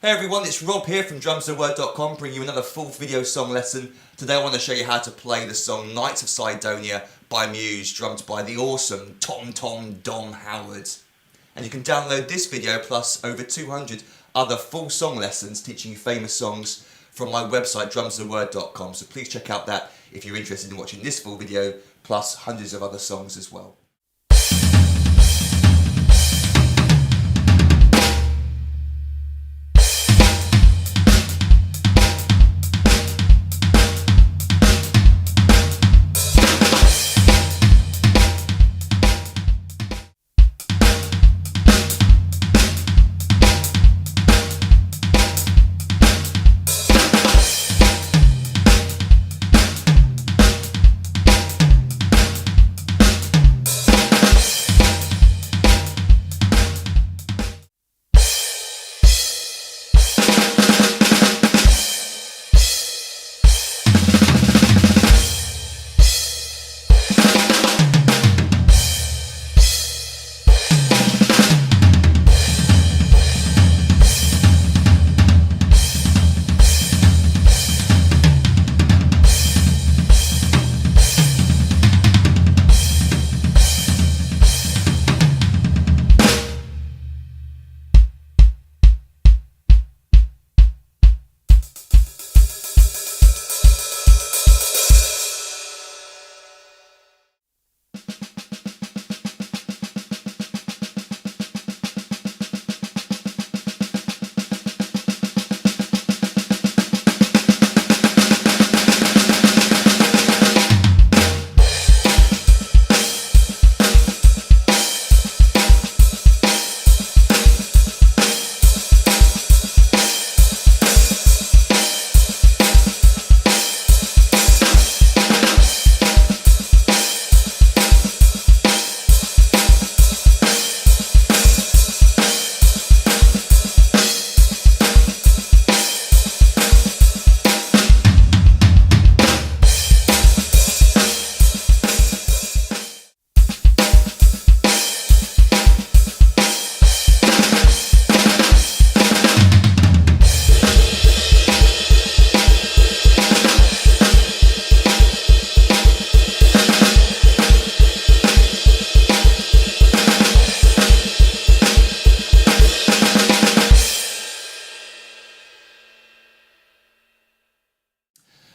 Hey everyone, it's Rob here from drumsandword.com bringing you another full video song lesson. Today I want to show you how to play the song Knights of Cydonia by Muse, drummed by the awesome Dom Howard. And you can download this video plus over 200 other full song lessons teaching you famous songs from my website drumsandword.com. So please check out that if you're interested in watching this full video plus hundreds of other songs as well.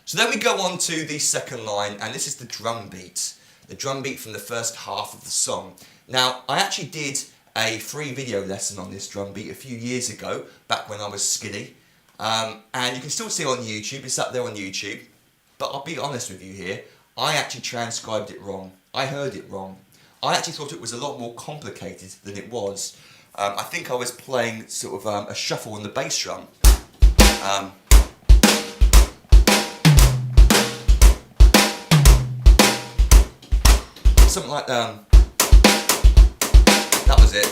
So then we go on to the second line, and this is the drum beat from the first half of the song. Now, I actually did a free video lesson on this drum beat a few years ago, back when I was skinny, and you can still see it on YouTube, it's up there on YouTube, but I'll be honest with you here, I actually transcribed it wrong. I heard it wrong. I actually thought it was a lot more complicated than it was. I think I was playing sort of a shuffle on the bass drum. Something like that was it.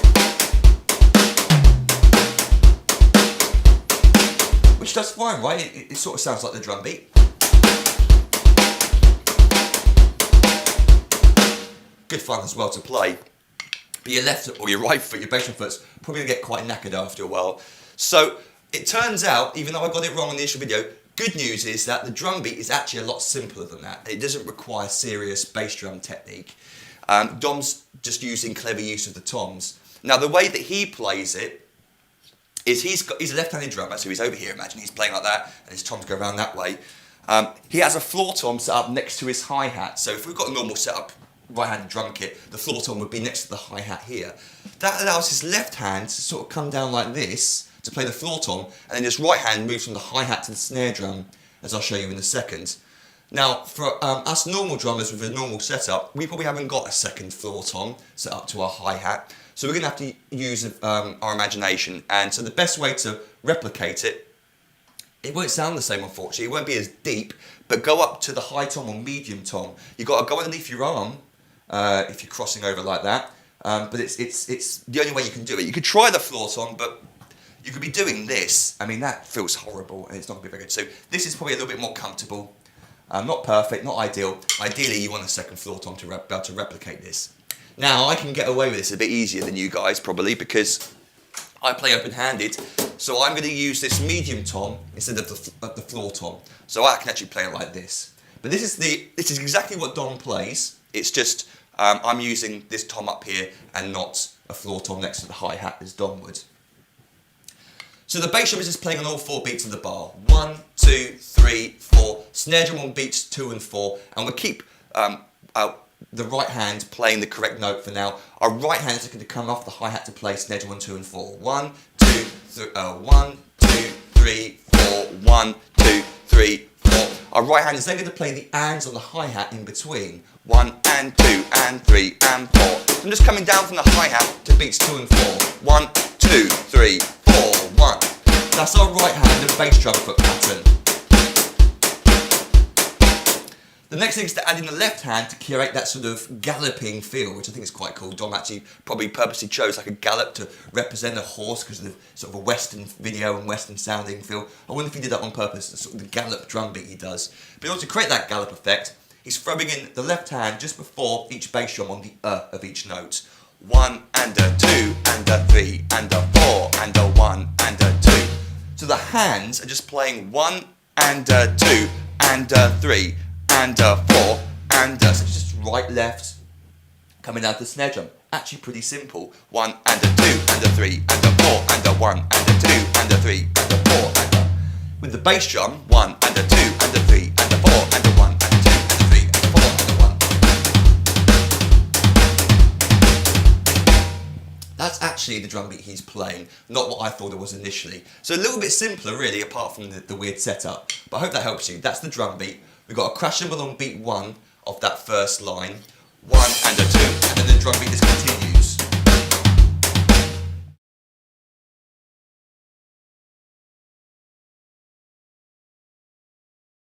Which does fine, right? It sort of sounds like the drum beat. Good fun as well to play. But your left or your right foot, your bass drum foot's probably gonna get quite knackered after a while. So it turns out, even though I got it wrong in the initial video, good news is that the drum beat is actually a lot simpler than that. It doesn't require serious bass drum technique. Dom's just using clever use of the toms. Now the way that he plays it is he's a left-handed drummer, so he's over here, imagine he's playing like that, and his toms go around that way. He has a floor tom set up next to his hi-hat, so if we've got a normal setup, right-handed drum kit, the floor tom would be next to the hi-hat here. That allows his left hand to sort of come down like this, to play the floor tom, and then his right hand moves from the hi-hat to the snare drum, as I'll show you in a second. Now, for us normal drummers with a normal setup, we probably haven't got a second floor tom set up to our hi-hat, so we're going to have to use our imagination. And so the best way to replicate it, it won't sound the same unfortunately, it won't be as deep, but go up to the high tom or medium tom. You've got to go underneath your arm if you're crossing over like that, but it's the only way you can do it. You could try the floor tom, but you could be doing this. I mean, that feels horrible and it's not going to be very good. So this is probably a little bit more comfortable. Not perfect, not ideal. Ideally, you want a second floor tom to be able to replicate this. Now, I can get away with this a bit easier than you guys, probably, because I play open-handed, So I'm going to use this medium tom instead of the floor tom. So I can actually play it like this. But this is exactly what Dom plays. It's just I'm using this tom up here and not a floor tom next to the hi-hat as Dom would. So the bass drum is just playing on all 4 beats of the bar. 1, 2, 3, 4. Snare drum on beats 2 and 4, and we'll keep the right hand playing the correct note for now. Our right hand is going to come off the hi-hat to play snare drum on 2 and 4. 1, 2, 1, 2, 3, 4. 1, 2, 3, 4. Our right hand is then going to play the ands on the hi-hat in between. 1 and 2 and 3 and 4. So I'm just coming down from the hi-hat to beats 2 and 4. 1, 2, 3, 4, 1. That's our right hand and bass drum foot pattern. The next thing is to add in the left hand to create that sort of galloping feel, which I think is quite cool. Dom actually probably purposely chose like a gallop to represent a horse because of the sort of a Western video and Western sounding feel. I wonder if he did that on purpose, the sort of the gallop drum beat he does. But in order to create that gallop effect, he's throwing in the left hand just before each bass drum on the of each note. 1 and a 2 and a 3 and a 4 and a 1 and a 2. So the hands are just playing 1 and a 2 and a 3 and a 4 and a, so it's just right, left, coming out the snare drum. Actually pretty simple. 1 and a 2 and a 3 and a 4 and a 1 and a 2 and a 3 and a 4 and a. With the bass drum, 1 and a 2 and a 3 and a 4 and a 1 and a 2 and a 3 and a 4 and a 1. That's actually the drum beat he's playing, not what I thought it was initially. So a little bit simpler really, apart from the weird setup. But I hope that helps you. That's the drum beat. We've got a crash cymbal on beat 1 of that first line, 1 and a 2, and then the drum beat just continues.